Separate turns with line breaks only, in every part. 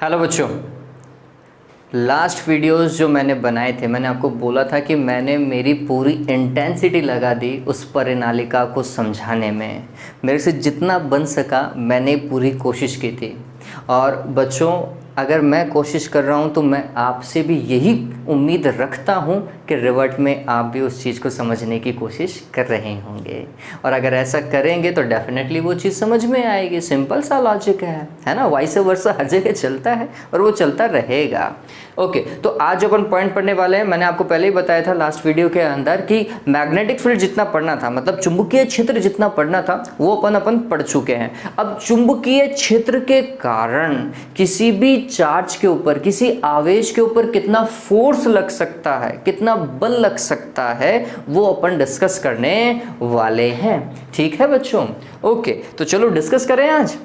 Hello बच्चों, last videos जो मैंने बनाए थे, मैंने आपको बोला था कि मैंने मेरी पूरी इंटेंसिटी लगा दी उस परिनालिका को समझाने में। मेरे से जितना बन सका मैंने पूरी कोशिश की थी। और बच्चों, अगर मैं कोशिश कर रहा हूँ तो मैं आपसे भी यही उम्मीद रखता हूँ कि रिवर्ट में आप भी उस चीज़ को समझने की कोशिश कर रहे होंगे। और अगर ऐसा करेंगे तो डेफिनेटली वो चीज़ समझ में आएगी। सिंपल सा लॉजिक है ना। वाइस वर्सा हर जगह चलता है और वो चलता रहेगा। ओके, तो आज जो अपन पॉइंट पढ़ने वाले हैं, मैंने आपको पहले ही बताया था लास्ट वीडियो के अंदर कि मैग्नेटिक फील्ड जितना पढ़ना था, मतलब चुंबकीय क्षेत्र जितना पढ़ना था, वो अपन पढ़ चुके हैं। अब चुंबकीय क्षेत्र के कारण किसी भी चार्ज के ऊपर, किसी आवेश के ऊपर कितना फोर्स लग सकता है, कितना बल लग सकता है, वो अपन डिस्कस करने वाले हैं। ठीक है बच्चों? ओके, तो चलो डिस्कस करें आज।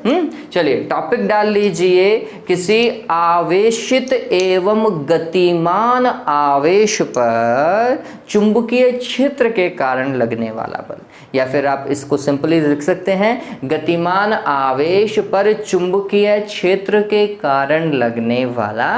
चलिए टॉपिक डाल लीजिए, किसी आवेशित एवं गतिमान आवेश पर चुंबकीय क्षेत्र के कारण लगने वाला बल, या फिर आप इसको सिंपली लिख सकते हैं, गतिमान आवेश पर चुंबकीय क्षेत्र के कारण लगने वाला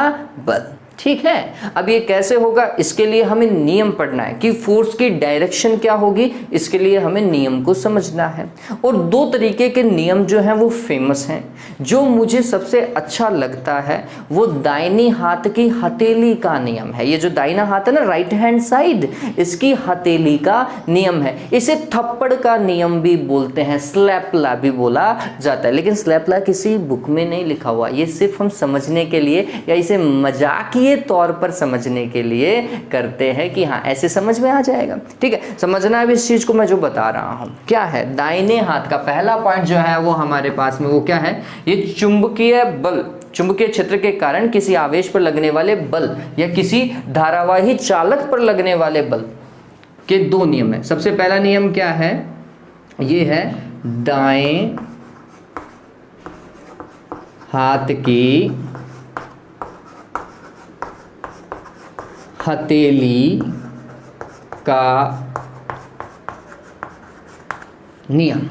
बल। ठीक है, अब ये कैसे होगा, इसके लिए हमें नियम पढ़ना है कि फोर्स की डायरेक्शन क्या होगी। इसके लिए हमें नियम को समझना है। और दो तरीके के नियम जो हैं वो फेमस हैं। जो मुझे सबसे अच्छा लगता है वो दाहिनी हाथ की हथेली का नियम है। ये जो दाहिना हाथ है ना, राइट हैंड साइड, इसकी हथेली का नियम है। इसे थप्पड़ का नियम भी बोलते हैं, स्लैप लॉ भी बोला जाता है। लेकिन स्लैप लॉ किसी बुक में नहीं लिखा हुआ, ये सिर्फ हम समझने के लिए या इसे मजाकिया तौर पर समझने के लिए करते हैं कि हाँ ऐसे समझ में आ जाएगा। ठीक है, समझना है इस चीज को मैं जो बता रहा हूं। क्या है, दाहिने हाथ का पहला पॉइंट जो है वो हमारे पास में वो क्या है, ये चुंबकीय बल, चुंबकीय क्षेत्र के कारण किसी आवेश पर लगने वाले बल या किसी धारावाही चालक पर लगने वाले बल के दो नियम है। सबसे पहला नियम क्या है, ये है दाएं हाथ की हथेली का नियम।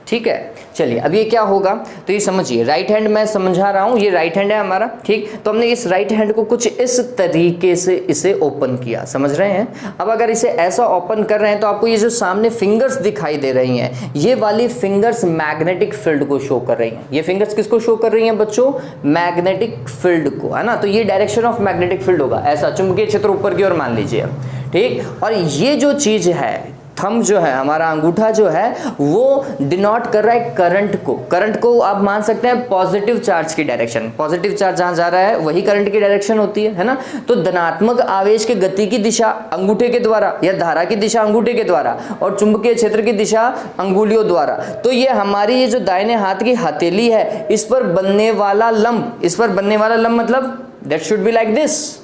ठीक है, चलिए अब ये क्या होगा, तो ये समझिए, राइट हैंड मैं समझा रहा हूं, ये राइट हैंड है हमारा। ठीक, तो हमने इस राइट हैंड को कुछ इस तरीके से इसे ओपन किया, समझ रहे हैं। अब अगर इसे ऐसा ओपन कर रहे हैं तो आपको ये जो सामने फिंगर्स दिखाई दे रही हैं, ये वाली फिंगर्स मैग्नेटिक फील्ड को शो कर रही हैं। ये फिंगर्स किसको शो कर रही हैं बच्चों, मैग्नेटिक फील्ड को, है ना। तो ये डायरेक्शन ऑफ मैग्नेटिक फील्ड होगा, ऐसा चुंबकीय क्षेत्र ऊपर की ओर मान लीजिए। ठीक, और ये जो चीज है, थंब जो है, हमारा अंगूठा जो है, वो डिनोट कर रहा है करंट को। करंट को आप मान सकते हैं पॉजिटिव चार्ज की डायरेक्शन। पॉजिटिव चार्ज जहां जा रहा है वही करंट की डायरेक्शन होती है ना। तो धनात्मक आवेश की गति की दिशा अंगूठे के द्वारा, या धारा की दिशा अंगूठे के द्वारा, और चुंबकीय क्षेत्र की दिशा अंगुलियों द्वारा। तो ये हमारी ये जो दाहिने हाथ की हथेली है, इस पर बनने वाला लंब, इस पर बनने वाला लंब मतलब that should be like this,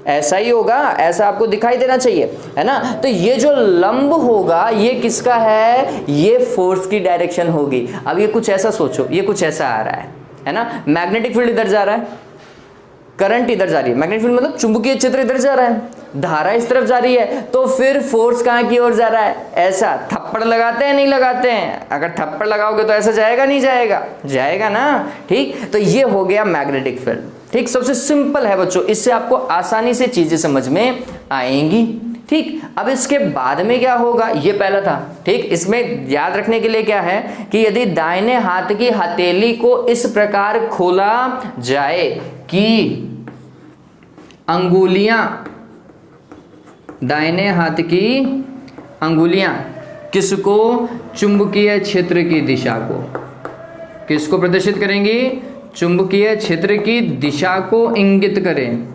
ऐसा ही होगा, ऐसा आपको दिखाई देना चाहिए, है ना। तो ये जो लंब होगा ये किसका है, ये फोर्स की डायरेक्शन होगी। अब ये कुछ ऐसा सोचो, ये कुछ ऐसा आ रहा है ना। मैग्नेटिक फील्ड इधर जा रहा है, करंट इधर जा रही है, मैग्नेटिक फील्ड मतलब चुंबकीय क्षेत्र इधर जा रहा है, धारा इस तरफ जा रही है, तो फिर फोर्स कहां की ओर जा रहा है, ऐसा। थप्पड़ लगाते हैं नहीं लगाते हैं, अगर थप्पड़ लगाओगे तो ऐसा जाएगा नहीं जाएगा, जाएगा ना। ठीक, तो ये हो गया मैग्नेटिक फील्ड। ठीक, सबसे सिंपल है बच्चों, इससे आपको आसानी से चीजें समझ में आएंगी। ठीक, अब इसके बाद में क्या होगा, ये पहला था। ठीक, इसमें याद रखने के लिए क्या है कि यदि दाहिने हाथ की हथेली को इस प्रकार खोला जाए कि अंगुलियां, दाहिने हाथ की अंगुलियां किसको, चुंबकीय क्षेत्र की दिशा को, किसको प्रदर्शित करेंगी, चुंबकीय क्षेत्र की दिशा को इंगित करें।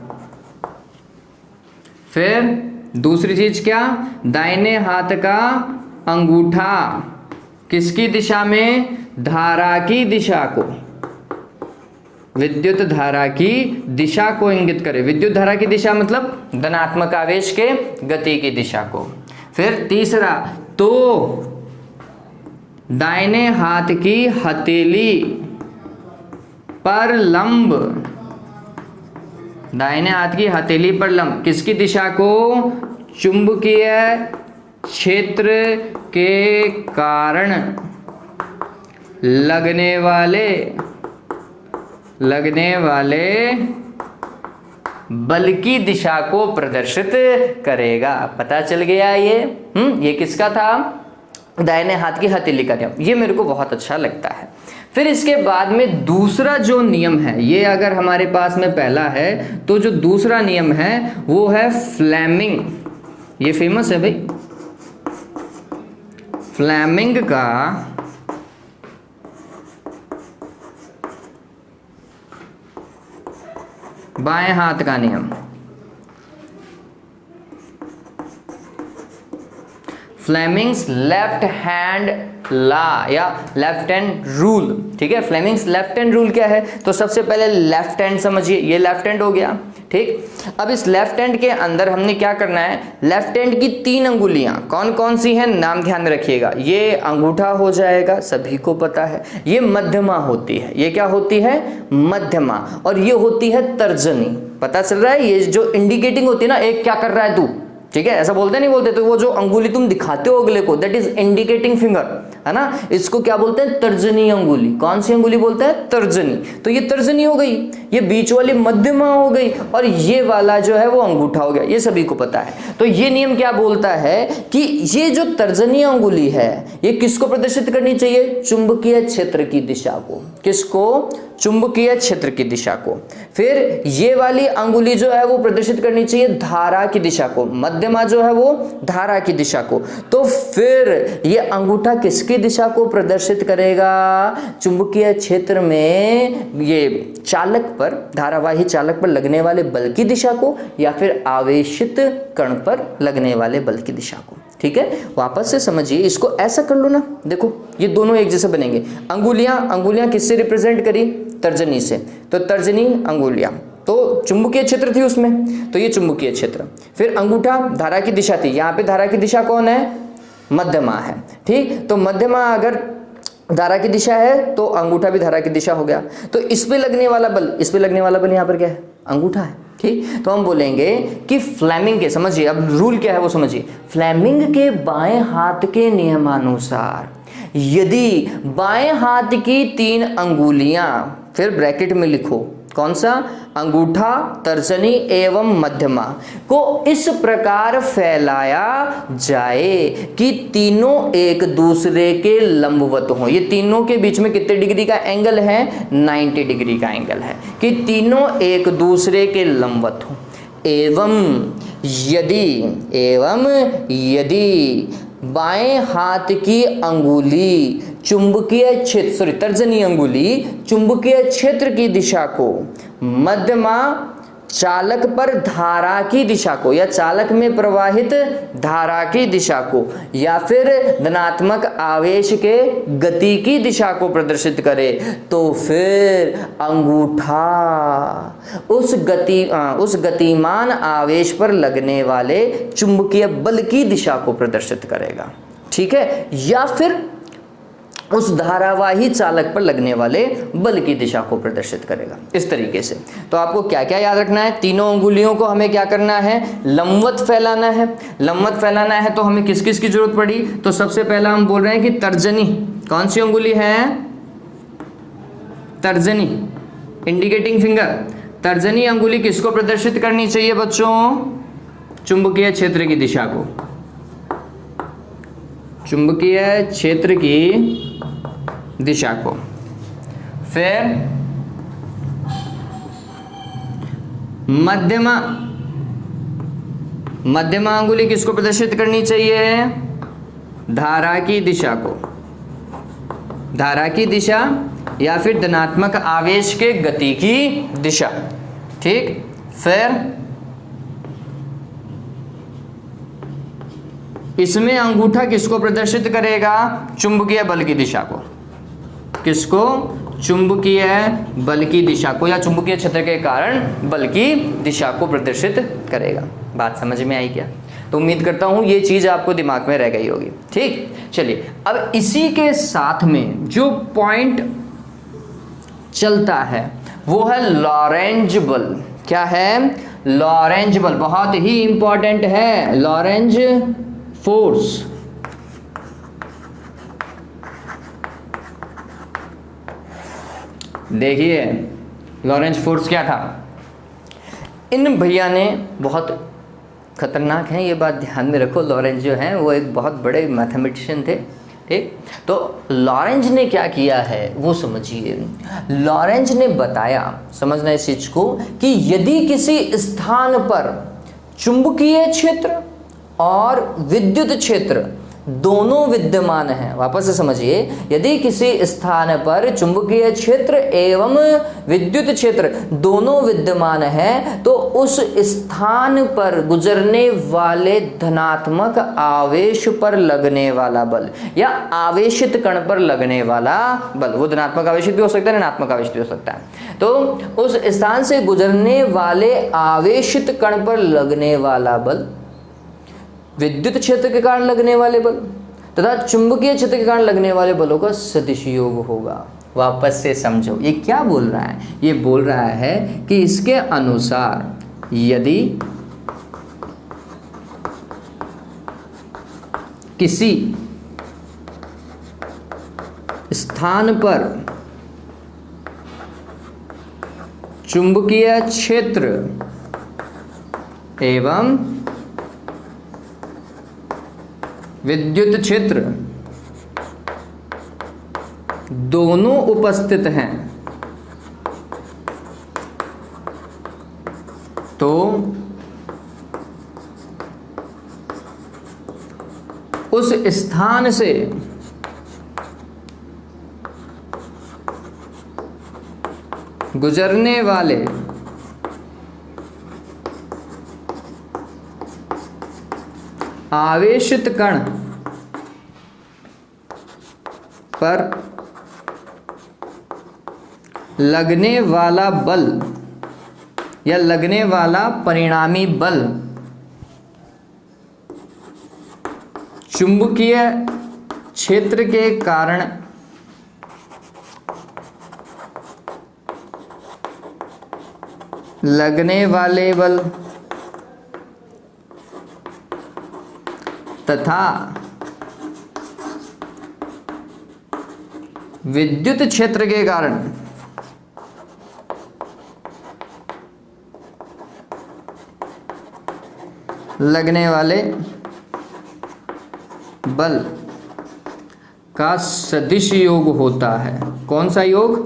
फिर दूसरी चीज क्या, दाहिने हाथ का अंगूठा किसकी दिशा में, धारा की दिशा को, विद्युत धारा की दिशा को इंगित करें। विद्युत धारा की दिशा मतलब धनात्मक आवेश के गति की दिशा को। फिर तीसरा, तो दाहिने हाथ की हथेली पर लंब, दाहिने हाथ की हथेली पर लंब किसकी दिशा को, चुंबकीय क्षेत्र के कारण लगने लगने वाले बल की दिशा को प्रदर्शित करेगा। पता चल गया ये किसका था? दाहिने हाथ की हथेली का नियम। ये मेरे को बहुत अच्छा लगता है। फिर इसके बाद में दूसरा जो नियम है, ये अगर हमारे पास में पहला है तो जो दूसरा नियम है वो है फ्लेमिंग। ये फेमस है भाई, फ्लेमिंग का बाएं हाथ का नियम। फ्लेमिंग्स लेफ्ट हैंड लॉ या लेफ्ट हैंड रूल। ठीक है, फ्लेमिंग्स लेफ्ट हैंड रूल क्या है? तो सबसे पहले लेफ्ट हैंड समझिए, ये लेफ्ट हैंड हो गया। ठीक, अब इस लेफ्ट हैंड के अंदर हमने क्या करना है? लेफ्ट हैंड की 3 अंगुलियां कौन कौन सी हैं? नाम ध्यान में रखिएगा। ये अंगूठा हो जाएगा, सभी को पता है। ये मध्यमा होती है। ये क्या होती है? मध्यमा। और ये होती है तर्जनी। पता चल रहा है? ये जो इंडिकेटिंग होती है ना, एक क्या कर रहा है तू, ठीक है, ऐसा बोलते नहीं बोलते? तो वो जो अंगुली तुम दिखाते हो अगले को, दैट इज इंडिकेटिंग फिंगर, है ना। इसको क्या बोलते हैं? तर्जनी अंगुली। कौन सी अंगुली बोलते हैं? तर्जनी। तो ये तर्जनी हो गई, ये बीच वाली मध्यमा हो गई, और ये वाला जो है वो अंगूठा हो गया। ये सभी को पता है। तो ये नियम क्या बोलता है कि ये जो तर्जनी अंगुली है, ये किसको प्रदर्शित करनी चाहिए? चुंबकीय क्षेत्र की दिशा को। किसको? चुंबकीय क्षेत्र की दिशा को। फिर ये वाली अंगुली जो है वो प्रदर्शित करनी चाहिए धारा की दिशा को। मध्यमा जो है वो धारा की दिशा को। तो फिर ये अंगूठा किसकी दिशा को प्रदर्शित करेगा? चुंबकीय क्षेत्र में ये चालक पर, धारावाही चालक पर लगने वाले बल की दिशा को, या फिर आवेशित कण पर लगने वाले बल की दिशा को। ठीक है, वापस से समझिए, इसको ऐसा कर लो ना, देखो ये दोनों एक जैसे बनेंगे। अंगुलियां किससे रिप्रेजेंट करी? तर्जनी से। तो तर्जनी अंगुलियां, तो चुंबकीय क्षेत्र थी उसमें, तो ये चुंबकीय क्षेत्र। फिर अंगूठा धारा की दिशा थी, यहाँ पे धारा की दिशा कौन है? मध्यमा है। ठीक, तो मध्यमा अगर धारा की दिशा है तो अंगूठा भी धारा की दिशा हो गया। तो इस पे लगने वाला बल, यहाँ पर क्या है? अंगूठा है। ठीक, तो हम बोलेंगे कि फ्लेमिंग के, समझिए अब रूल क्या है वो समझिए। फ्लेमिंग के बाएं हाथ के नियमानुसार यदि बाएं हाथ की 3 अंगुलियां, फिर ब्रैकेट में लिखो कौन सा? अंगूठा, तर्जनी एवं मध्यमा को इस प्रकार फैलाया जाए कि तीनों एक दूसरे के लंबवत हों। ये तीनों के बीच में कितने डिग्री का एंगल है? 90 डिग्री का एंगल है, कि तीनों एक दूसरे के लंबवत हों। एवं यदि बाएं हाथ की अंगुली चुंबकीय क्षेत्र, तर्जनी अंगुली चुंबकीय क्षेत्र की दिशा को, मध्यमा चालक पर धारा की दिशा को, या चालक में प्रवाहित धारा की दिशा को, या फिर धनात्मक आवेश के गति की दिशा को प्रदर्शित करे, तो फिर अंगूठा उस गतिमान आवेश पर लगने वाले चुंबकीय बल की दिशा को प्रदर्शित करेगा। ठीक है, या फिर उस धारावाही चालक पर लगने वाले बल की दिशा को प्रदर्शित करेगा। इस तरीके से। तो आपको क्या क्या याद रखना है? तीनों अंगुलियों को हमें क्या करना है? लंबवत फैलाना है। लंबवत फैलाना है तो हमें किस किस की जरूरत पड़ी? तो सबसे पहला हम बोल रहे हैं कि तर्जनी, कौन सी अंगुली है? तर्जनी, इंडिकेटिंग फिंगर। तर्जनी अंगुली किसको प्रदर्शित करनी चाहिए बच्चों? चुंबकीय क्षेत्र की दिशा को, चुंबकीय क्षेत्र की दिशा को। फिर मध्यमा अंगुली किसको प्रदर्शित करनी चाहिए? धारा की दिशा को, धारा की दिशा या फिर धनात्मक आवेश के गति की दिशा। ठीक, फिर इसमें अंगूठा किसको प्रदर्शित करेगा? चुंबकीय बल की दिशा को। किसको? चुंबकीय बल की दिशा को, या चुंबकीय क्षेत्र के कारण बल की दिशा को प्रदर्शित करेगा। बात समझ में आई क्या? तो उम्मीद करता हूं ये चीज आपको दिमाग में रह गई होगी। ठीक, चलिए अब इसी के साथ में जो पॉइंट चलता है वो है लॉरेंज बल। क्या है? लॉरेंज बल, बहुत ही इंपॉर्टेंट है। Lorentz force. देखिए लॉरेंज फोर्स क्या था? इन भैया ने बहुत खतरनाक हैं, ये बात ध्यान में रखो। लॉरेंज जो हैं वो एक बहुत बड़े मैथमेटिशियन थे, ठीक। तो लॉरेंज ने क्या किया है वो समझिए। लॉरेंज ने बताया, समझना इस चीज को, कि यदि किसी स्थान पर चुंबकीय क्षेत्र और विद्युत क्षेत्र दोनों विद्यमान हैं, वापस से समझिए, यदि किसी स्थान पर चुंबकीय क्षेत्र एवं विद्युत क्षेत्र दोनों विद्यमान हैं तो उस स्थान पर गुजरने वाले धनात्मक आवेश पर लगने वाला बल या आवेशित कण पर लगने वाला बल, वो धनात्मक आवेशित भी हो सकता है, ऋणात्मक आवेशित भी हो सकता है, तो उस स्थान से गुजरने वाले आवेशित कण पर लगने वाला बल विद्युत क्षेत्र के कारण लगने वाले बल तथा चुंबकीय क्षेत्र के कारण लगने वाले बलों का सदिश योग होगा। वापस से समझो ये क्या बोल रहा है। ये बोल रहा है कि इसके अनुसार यदि किसी स्थान पर चुंबकीय क्षेत्र एवं विद्युत क्षेत्र दोनों उपस्थित हैं तो उस स्थान से गुजरने वाले आवेशित कण पर लगने वाला बल या लगने वाला परिणामी बल चुंबकीय क्षेत्र के कारण लगने वाले बल तथा विद्युत क्षेत्र के कारण लगने वाले बल का सदिश योग होता है। कौन सा योग?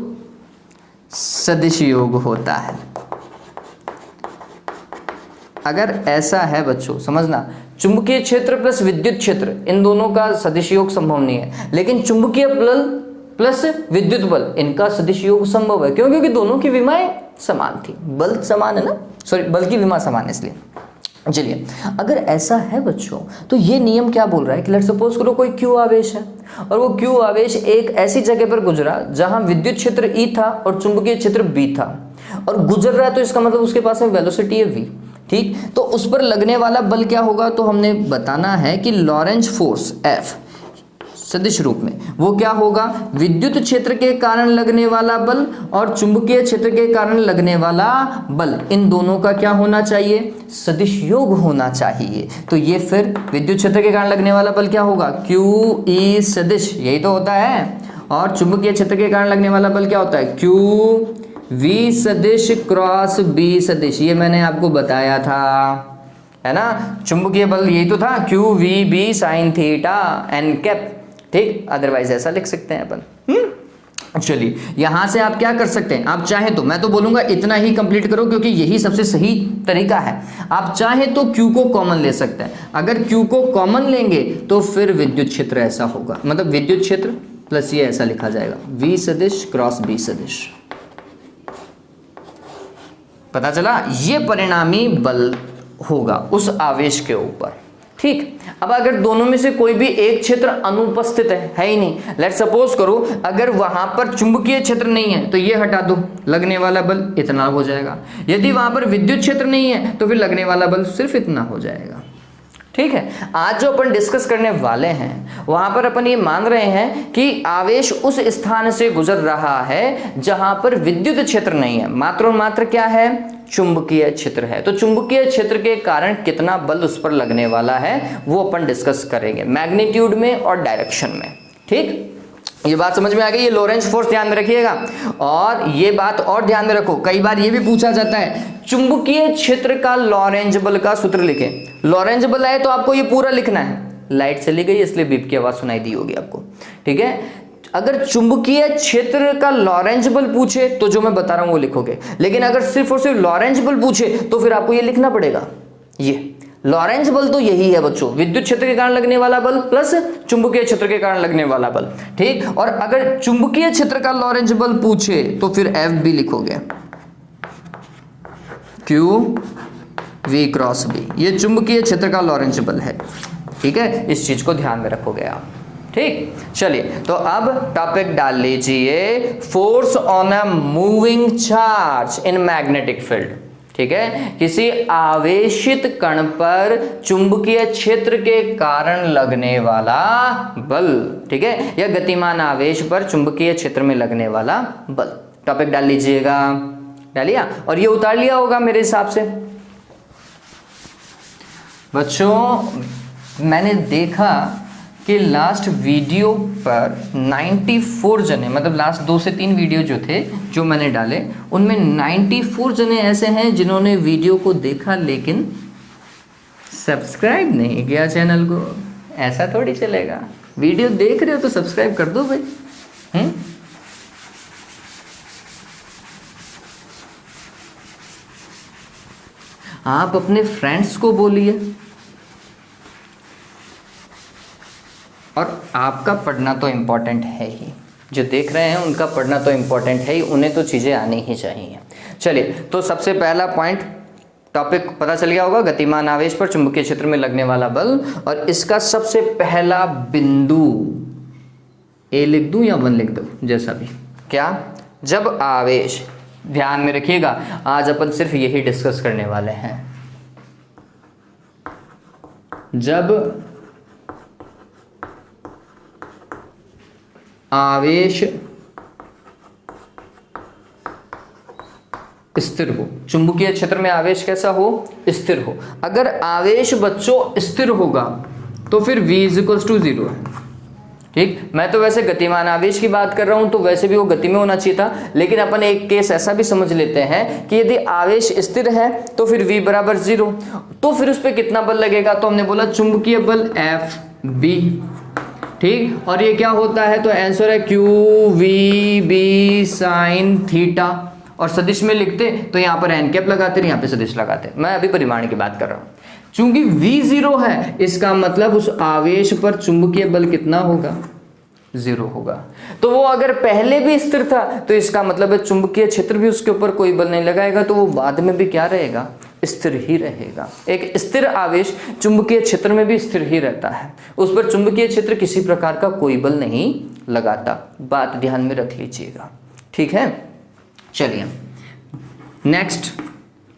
सदिश योग होता है। अगर ऐसा है बच्चों, समझना, चुंबकीय क्षेत्र प्लस विद्युत क्षेत्र इन दोनों का सदिश योग संभव नहीं है, लेकिन चुंबकीय बल प्लस विद्युत बल इनका सदिश योग संभव है। क्यों? क्योंकि दोनों की विमाएं समान थी, बल समान है ना, सॉरी बल की विमा समान है इसलिए। चलिए, अगर ऐसा है बच्चों तो ये नियम क्या बोल रहा है कि लेट्स सपोज करो कोई क्यू आवेश है और वो क्यू आवेश एक ऐसी जगह पर गुजरा जहां विद्युत क्षेत्र ई था और चुंबकीय क्षेत्र बी था और गुजर रहा है, तो इसका मतलब उसके पास में वेलोसिटी है वी, ठीक। तो उस पर लगने वाला बल क्या होगा? तो हमने बताना है कि लॉरेंज फोर्स F सदिश रूप में वो क्या होगा? विद्युत क्षेत्र के कारण लगने वाला बल और चुंबकीय क्षेत्र के कारण लगने वाला बल, इन दोनों का क्या होना चाहिए? सदिश योग होना चाहिए। तो ये फिर विद्युत क्षेत्र के कारण लगने वाला बल क्या होगा? क्यू ई सदिश, यही तो होता है। और चुंबकीय क्षेत्र के कारण लगने वाला बल क्या होता है? क्यू वी सदिश क्रॉस बी सदिश, ये मैंने आपको बताया था, है ना। चुंबकीय बल यही तो था, Q V B sine theta n cap, ठीक। अदरवाइज ऐसा लिख सकते हैं अपन। चलिए, यहां से आप क्या कर सकते हैं? आप चाहें तो, मैं तो बोलूंगा इतना ही कंप्लीट करो क्योंकि यही सबसे सही तरीका है। आप चाहें तो Q को कॉमन ले सकते हैं। अगर Q को कॉमन लेंगे तो फिर विद्युत क्षेत्र ऐसा होगा, मतलब विद्युत क्षेत्र प्लस ये ऐसा लिखा जाएगा, V सदिश क्रॉस B सदिश। पता चला? ये परिणामी बल होगा उस आवेश के ऊपर, ठीक। अब अगर दोनों में से कोई भी एक क्षेत्र अनुपस्थित है ही नहीं, लेट्स सपोज करो अगर वहां पर चुंबकीय क्षेत्र नहीं है तो ये हटा दो, लगने वाला बल इतना हो जाएगा। यदि वहां पर विद्युत क्षेत्र नहीं है तो फिर लगने वाला बल सिर्फ इतना हो जाएगा, ठीक है। आज जो अपन डिस्कस करने वाले हैं वहां पर अपन ये मान रहे हैं कि आवेश उस स्थान से गुजर रहा है जहां पर विद्युत क्षेत्र नहीं है, मात्र और मात्र क्या है? चुंबकीय क्षेत्र है। तो चुंबकीय क्षेत्र के कारण कितना बल उस पर लगने वाला है वो अपन डिस्कस करेंगे मैग्नीट्यूड में और डायरेक्शन में, ठीक। ये बात समझ में आ गई? ये लॉरेंज फोर्स ध्यान में रखिएगा। और ये बात और ध्यान में रखो, कई बार ये भी पूछा जाता है चुंबकीय क्षेत्र का लॉरेंज बल का सूत्र लिखें। लॉरेंज बल है तो आपको ये पूरा लिखना है। लाइट चली गई इसलिए बीप की आवाज सुनाई दी होगी आपको, ठीक है। अगर चुंबकीय क्षेत्र का लॉरेंज बल पूछे तो जो मैं बता रहा हूं वो लिखोगे, लेकिन अगर सिर्फ और सिर्फ लॉरेंज बल पूछे तो फिर आपको ये लिखना पड़ेगा। ये लॉरेंज बल तो यही है बच्चों, विद्युत क्षेत्र के कारण लगने वाला बल प्लस चुंबकीय क्षेत्र के कारण लगने वाला बल, ठीक। और अगर चुंबकीय क्षेत्र का लॉरेंज बल पूछे तो फिर एफ बी लिखोगे, क्यू वी क्रॉस बी, ये चुंबकीय क्षेत्र का लॉरेंज बल है, ठीक है। इस चीज को ध्यान में रखोगे आप, ठीक। चलिए तो अब टॉपिक डाल लीजिए, force on a moving charge in magnetic field, ठीक है। किसी आवेशित कण पर चुंबकीय क्षेत्र के कारण लगने वाला बल, ठीक है, या गतिमान आवेश पर चुंबकीय क्षेत्र में लगने वाला बल। टॉपिक डाल लीजिएगा, डालिया, और ये उतार लिया होगा मेरे हिसाब से। बच्चों मैंने देखा कि लास्ट वीडियो पर 94 जने, मतलब लास्ट 2 से 3 वीडियो जो थे जो मैंने डाले उनमें 94 जने ऐसे हैं जिन्होंने वीडियो को देखा लेकिन सब्सक्राइब नहीं किया चैनल को। ऐसा थोड़ी चलेगा, वीडियो देख रहे हो तो सब्सक्राइब कर दो भाई। आप अपने फ्रेंड्स को बोलिए, और आपका पढ़ना तो इम्पोर्टेंट है ही, जो देख रहे हैं उनका पढ़ना तो इम्पोर्टेंट है ही, उन्हें तो चीज़ें आनी ही चाहिए। चलिए तो सबसे पहला पॉइंट टॉपिक पता चल गया होगा, गतिमान आवेश पर चुंबकीय क्षेत्र में लगने वाला बल। और इसका सबसे पहला बिंदु ए लिख दूं या 1 लिख दूं, जैसा भी, क्या, जब आवेश, ध्यान में रखिएगा आज अपन सिर्फ यही डिस्कस करने वाले हैं, जब आवेश स्थिर हो, चुंबकीय क्षेत्र में आवेश कैसा हो, स्थिर हो। अगर आवेश बच्चों स्थिर होगा तो फिर v = 0 है, ठीक। मैं तो वैसे गतिमान आवेश की बात कर रहा हूं तो वैसे भी वो गति में होना चाहिए था, लेकिन अपन एक केस ऐसा भी समझ लेते हैं कि यदि आवेश स्थिर है तो फिर v = 0, तो फिर उस पर कितना बल लगेगा, तो हमने बोला चुंबकीय बल एफ बी, ठीक। और ये क्या होता है, तो आंसर है Q V B sine theta, और सदिश में लिखते तो यहाँ पर एन कैप लगाते, यहाँ पे सदिश लगाते। मैं अभी परिमाण की बात कर रहा हूँ। चूंकि v 0 है, इसका मतलब उस आवेश पर चुंबकीय बल कितना होगा, 0 होगा। तो वो अगर पहले भी स्थिर था तो इसका मतलब है चुंबकीय क्षेत्र भी उसके ऊपर कोई बल नहीं लगाएगा, तो वो बाद में भी क्या रहेगा, स्थिर ही रहेगा। एक स्थिर आवेश चुंबकीय क्षेत्र में भी स्थिर ही रहता है, उस पर चुंबकीय क्षेत्र किसी प्रकार का कोई बल नहीं लगाता। बात ध्यान में रख लीजिएगा, ठीक है। चलिए नेक्स्ट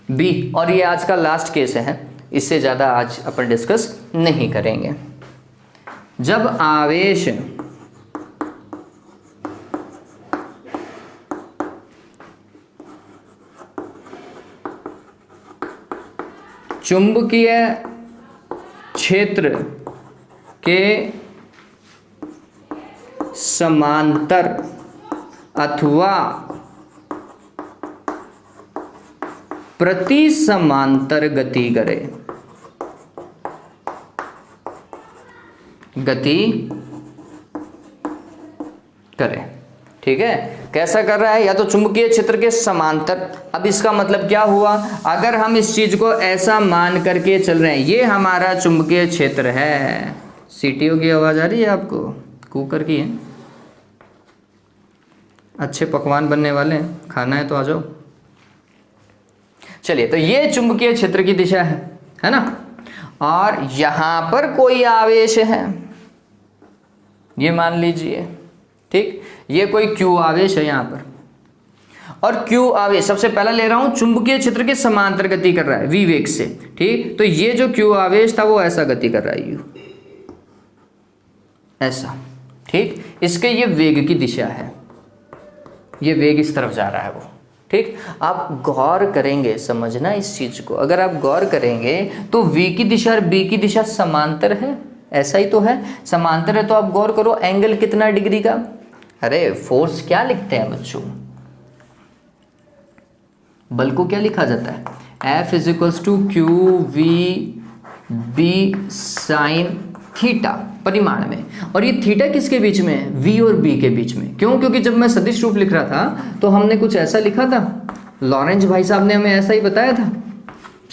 बी, और ये आज का लास्ट केस है, इससे ज़्यादा आज अपन डिस्कस नहीं करेंगे। जब आवेश चुंबकीय क्षेत्र के समांतर अथवा प्रति समांतर गति करे, ठीक है। कैसा कर रहा है, या तो चुंबकीय क्षेत्र के समांतर। अब इसका मतलब क्या हुआ, अगर हम इस चीज को ऐसा मान करके चल रहे हैं, ये हमारा चुंबकीय क्षेत्र है। सीटीओ की आवाज आ रही है आपको, कुकर की है। अच्छे पकवान बनने वाले हैं, खाना है तो आ जाओ। चलिए तो ये चुंबकीय क्षेत्र की दिशा है ना, और यहां पर कोई आवेश है, ये मान लीजिए, ठीक। ये कोई Q आवेश है यहां पर, और Q आवेश सबसे पहला ले रहा हूं चुंबकीय क्षेत्र के समांतर गति कर रहा है v वेग से, ठीक। तो ये जो Q आवेश था वो ऐसा गति कर रहा है u, ऐसा, ठीक। इसके ये वेग की दिशा है, ये वेग इस तरफ जा रहा है वो, ठीक। आप गौर करेंगे, समझना इस चीज को, अगर आप गौर करेंगे तो v की दिशा और b की दिशा समांतर है, ऐसा ही तो है, समांतर है। तो आप गौर करो एंगल कितना डिग्री का, अरे फोर्स क्या लिखते हैं बच्चों, बल को क्या लिखा जाता है, F is equals to Q V B sine theta परिमाण में। और ये थीटा किसके बीच में है, V और B के बीच में। क्यों, क्योंकि जब मैं सदिश रूप लिख रहा था तो हमने कुछ ऐसा लिखा था, लॉरेंज भाई साहब ने हमें ऐसा ही बताया था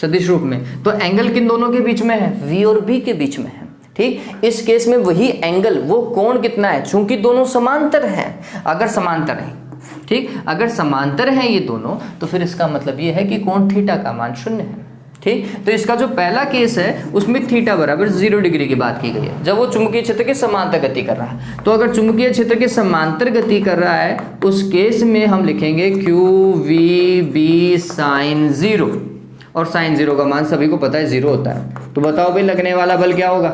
सदिश रूप में। तो एंगल किन दोनों के बीच में है, V और B के बीच में है। ठीक, इस केस में वही एंगल, वो कोण कितना है, चूंकि दोनों समांतर हैं। अगर समांतर है, ठीक, अगर समांतर हैं ये दोनों, तो फिर इसका मतलब ये है कि कोण थीटा का मान 0 है। ठीक, तो इसका जो पहला केस है उसमें थीटा बराबर 0 डिग्री की बात की गई है, जब वो चुंबकीय क्षेत्र के समांतर गति कर रहा है। तो अगर चुंबकीय क्षेत्र के समांतर गति कर रहा है उस केस में हम लिखेंगे क्यू वी बी साइन 0, और साइन 0 का मान सभी को पता है 0 होता है। तो बताओ भाई लगने वाला बल क्या होगा,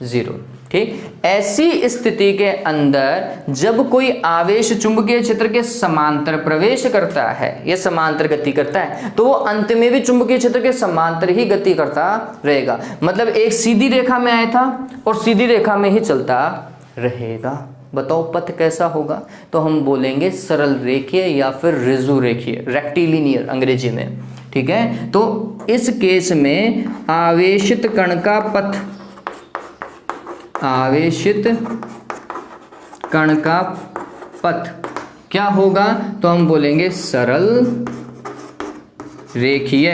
0। ठीक, ऐसी स्थिति के अंदर जब कोई आवेश चुंबकीय क्षेत्र के समांतर प्रवेश करता है या समांतर गति करता है, तो वो अंत में भी चुंबकीय क्षेत्र के समांतर ही गति करता रहेगा। मतलब एक सीधी रेखा में आया था और सीधी रेखा में ही चलता रहेगा। बताओ पथ कैसा होगा, तो हम बोलेंगे सरल रेखीय या फिर ऋजु रेखीय, रेक्टिलिनियर अंग्रेजी में। ठीक है, तो इस केस में आवेशित कण का पथ, आवेशित कण का पथ क्या होगा, तो हम बोलेंगे सरल रेखीय,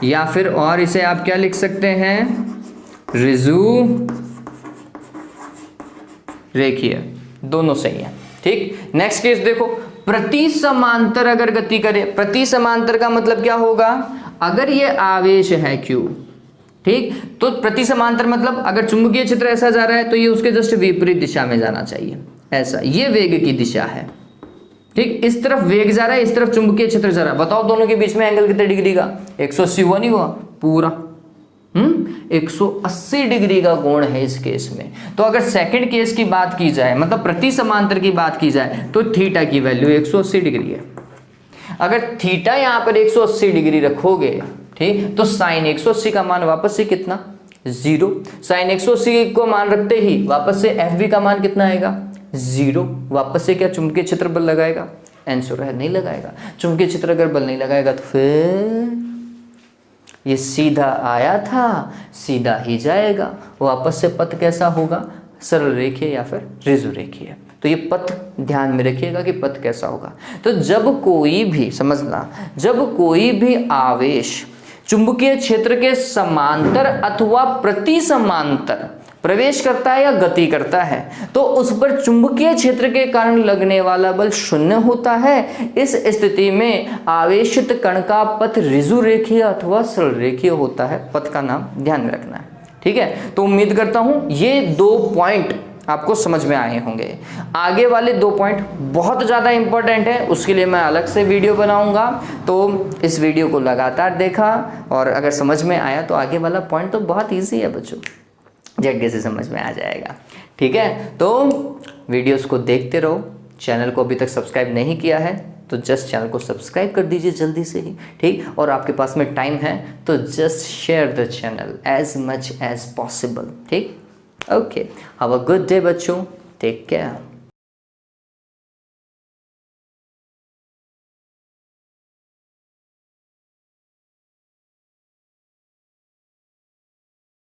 या फिर और इसे आप क्या लिख सकते हैं, ऋजु रेखीय, दोनों सही है। ठीक, नेक्स्ट केस देखो, प्रति समांतर अगर गति करे, प्रति समांतर का मतलब क्या होगा, अगर ये आवेश है Q, ठीक, तो प्रति समांतर मतलब अगर चुंबकीय क्षेत्र ऐसा जा रहा है तो ये उसके जस्ट विपरीत दिशा में जाना चाहिए, ऐसा, ये वेग की दिशा है। ठीक, इस तरफ वेग जा रहा है, इस तरफ चुंबकीय क्षेत्र जा रहा है। बताओ दोनों के बीच में एंगल कितने डिग्री का, 180 हुआ, नहीं हुआ पूरा, 180 डिग्री का कोण है इस केस में। तो अगर सेकंड केस की बात की जाए, मतलब प्रति समांतर की बात की जाए, तो थीटा की वैल्यू 180 डिग्री है। अगर थीटा यहाँ पर 180 डिग्री रखोगे, ठीक, तो साइन 180 का मान वापस से कितना, 0। साइन 180 को मान रखते ही वापस से एफ का मान कितना आएगा, 0। वापस से क्या चुंबकीय क्षेत्र बल लगाएगा, आंसर है नहीं लगाएगा। चुंबकीय क्षेत्र अगर बल नहीं लगाएगा तो फिर ये सीधा आया था सीधा ही जाएगा। वापस से पथ कैसा होगा, सरल रेखीय या फिर ऋजु रेखीय। तो ये पथ ध्यान में रखिएगा कि पथ कैसा होगा। तो जब कोई भी, समझना, जब कोई भी आवेश चुंबकीय क्षेत्र के समांतर अथवा प्रति समांतर प्रवेश करता है या गति करता है, तो उस पर चुंबकीय क्षेत्र के कारण लगने वाला बल 0 होता है। इस स्थिति में आवेशित कण का पथ ऋजु रेखीय अथवा सरल रेखीय होता है। पथ का नाम ध्यान में रखना है, ठीक है। तो उम्मीद करता हूं ये 2 पॉइंट आपको समझ में आए होंगे। आगे वाले 2 पॉइंट बहुत ज़्यादा इंपॉर्टेंट है, उसके लिए मैं अलग से वीडियो बनाऊंगा। तो इस वीडियो को लगातार देखा और अगर समझ में आया तो आगे वाला पॉइंट तो बहुत ईजी है बच्चों, झटके से समझ में आ जाएगा, ठीक है। तो वीडियोस को देखते रहो। चैनल को अभी तक सब्सक्राइब नहीं किया है तो जस्ट चैनल को सब्सक्राइब कर दीजिए जल्दी से ही, ठीक। और आपके पास में टाइम है तो just share the channel as much as possible, ठीक। Okay, have a good day बच्चों, टेक केयर।